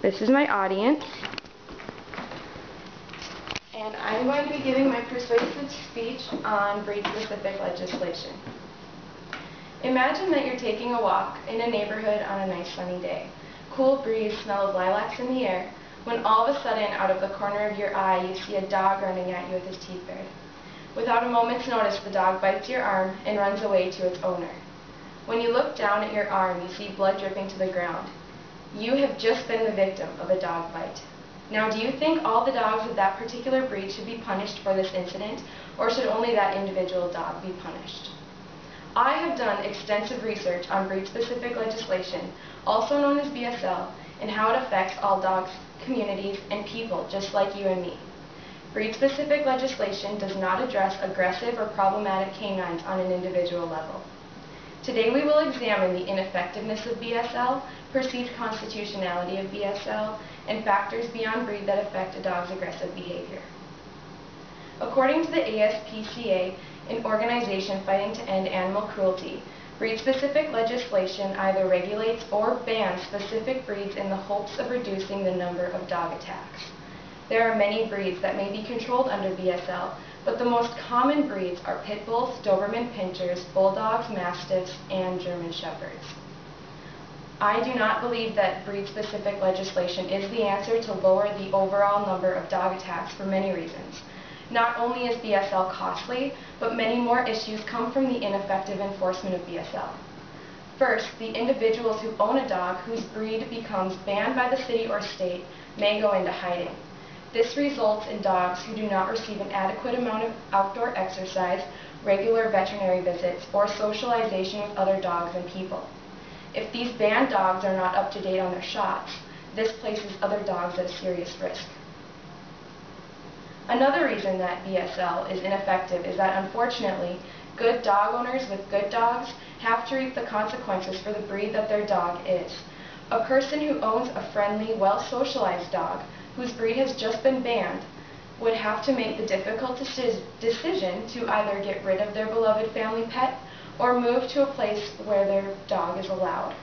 This is my audience. And I'm going to be giving my persuasive speech on breed-specific legislation. Imagine that you're taking a walk in a neighborhood on a nice sunny day. Cool breeze, smell of lilacs in the air, when all of a sudden, out of the corner of your eye, you see a dog running at you with his teeth bared. Without a moment's notice, the dog bites your arm and runs away to its owner. When you look down at your arm, you see blood dripping to the ground. You have just been the victim of a dog bite. Now, do you think all the dogs of that particular breed should be punished for this incident, or should only that individual dog be punished? I have done extensive research on breed-specific legislation, also known as BSL, and how it affects all dogs, communities, and people just like you and me. Breed-specific legislation does not address aggressive or problematic canines on an individual level. Today we will examine the ineffectiveness of BSL, perceived constitutionality of BSL, and factors beyond breed that affect a dog's aggressive behavior. According to the ASPCA, an organization fighting to end animal cruelty, breed-specific legislation either regulates or bans specific breeds in the hopes of reducing the number of dog attacks. There are many breeds that may be controlled under BSL, but the most common breeds are pit bulls, Doberman pinschers, bulldogs, mastiffs, and German shepherds. I do not believe that breed-specific legislation is the answer to lower the overall number of dog attacks for many reasons. Not only is BSL costly, but many more issues come from the ineffective enforcement of BSL. First, the individuals who own a dog whose breed becomes banned by the city or state may go into hiding. This results in dogs who do not receive an adequate amount of outdoor exercise, regular veterinary visits, or socialization with other dogs and people. If these banned dogs are not up to date on their shots, this places other dogs at a serious risk. Another reason that BSL is ineffective is that, unfortunately, good dog owners with good dogs have to reap the consequences for the breed that their dog is. A person who owns a friendly, well-socialized dog whose breed has just been banned would have to make the difficult decision to either get rid of their beloved family pet or move to a place where their dog is allowed.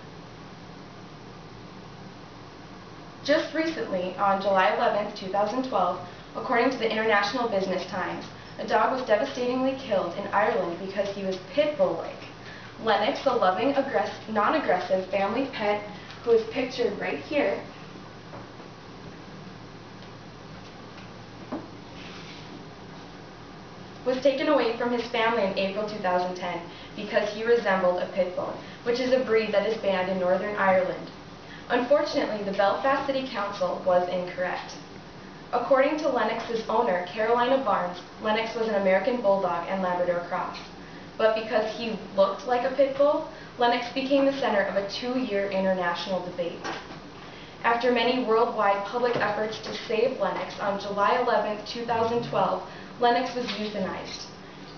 Just recently, on July 11, 2012, according to the International Business Times, a dog was devastatingly killed in Ireland because he was pit bull-like. Lennox, the loving, non-aggressive family pet who is pictured right here, was taken away from his family in April 2010 because he resembled a pit bull, which is a breed that is banned in Northern Ireland. Unfortunately, the Belfast City Council was incorrect. According to Lennox's owner, Carolina Barnes, Lennox was an American Bulldog and Labrador cross. But because he looked like a pit bull, Lennox became the center of a 2-year international debate. After many worldwide public efforts to save Lennox, on July 11, 2012, Lennox was euthanized.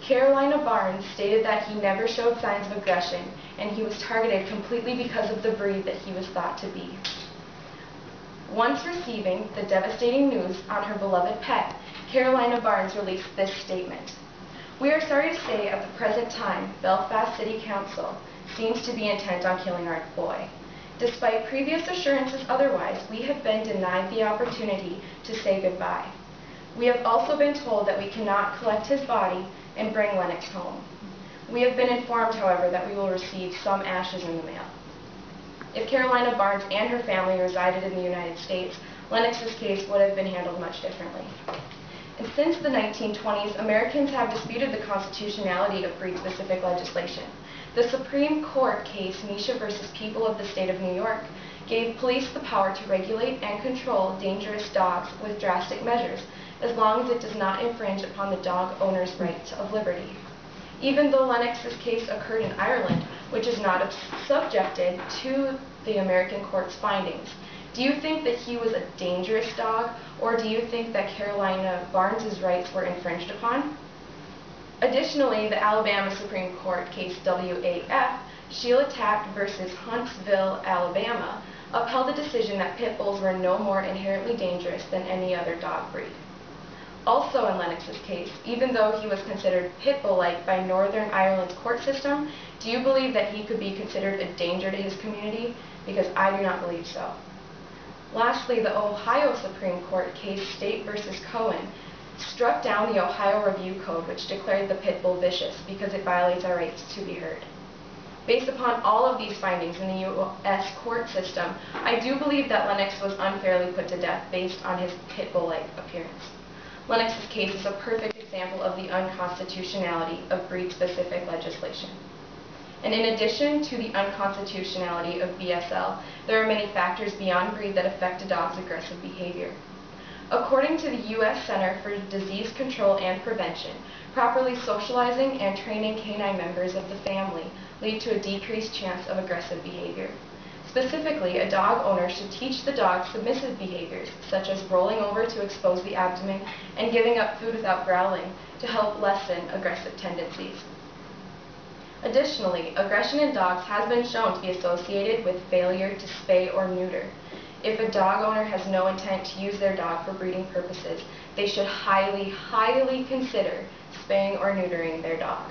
Carolina Barnes stated that he never showed signs of aggression, and he was targeted completely because of the breed that he was thought to be. Once receiving the devastating news on her beloved pet, Carolina Barnes released this statement. "We are sorry to say at the present time, Belfast City Council seems to be intent on killing our boy. Despite previous assurances otherwise, we have been denied the opportunity to say goodbye. We have also been told that we cannot collect his body and bring Lennox home. We have been informed, however, that we will receive some ashes in the mail." If Carolina Barnes and her family resided in the United States, Lennox's case would have been handled much differently. And since the 1920s, Americans have disputed the constitutionality of breed-specific legislation. The Supreme Court case Misha versus People of the State of New York gave police the power to regulate and control dangerous dogs with drastic measures, as long as it does not infringe upon the dog owner's rights of liberty. Even though Lennox's case occurred in Ireland, which is not subjected to the American court's findings, do you think that he was a dangerous dog, or do you think that Carolina Barnes's rights were infringed upon? Additionally, the Alabama Supreme Court case WAF, Sheila Taft versus Huntsville, Alabama, upheld the decision that pit bulls were no more inherently dangerous than any other dog breed. Also in Lennox's case, even though he was considered pit bull-like by Northern Ireland's court system, do you believe that he could be considered a danger to his community? Because I do not believe so. Lastly, the Ohio Supreme Court case State v. COMM struck down the Ohio Review Code, which declared the pit bull vicious because it violates our rights to be heard. Based upon all of these findings in the U.S. court system, I do believe that Lennox was unfairly put to death based on his pit bull-like appearance. Lennox's case is a perfect example of the unconstitutionality of breed-specific legislation. And in addition to the unconstitutionality of BSL, there are many factors beyond breed that affect a dog's aggressive behavior. According to the U.S. Center for Disease Control and Prevention, properly socializing and training canine members of the family lead to a decreased chance of aggressive behavior. Specifically, a dog owner should teach the dog submissive behaviors, such as rolling over to expose the abdomen and giving up food without growling to help lessen aggressive tendencies. Additionally, aggression in dogs has been shown to be associated with failure to spay or neuter. If a dog owner has no intent to use their dog for breeding purposes, they should highly consider spaying or neutering their dog.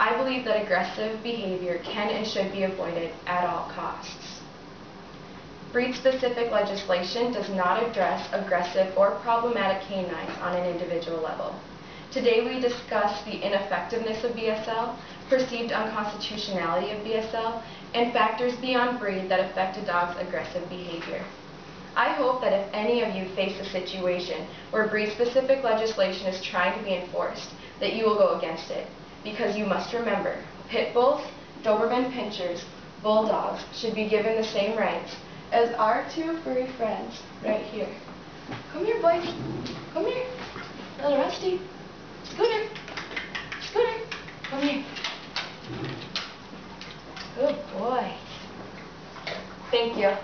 I believe that aggressive behavior can and should be avoided at all costs. Breed-specific legislation does not address aggressive or problematic canines on an individual level. Today we discuss the ineffectiveness of BSL, perceived unconstitutionality of BSL, and factors beyond breed that affect a dog's aggressive behavior. I hope that if any of you face a situation where breed-specific legislation is trying to be enforced, that you will go against it. Because you must remember, pit bulls, Doberman pinschers, bulldogs should be given the same rights as our two furry friends right here. Come here, boys. Come here. Little Rusty. Scooter. Scooter. Come here. Good boy. Thank you.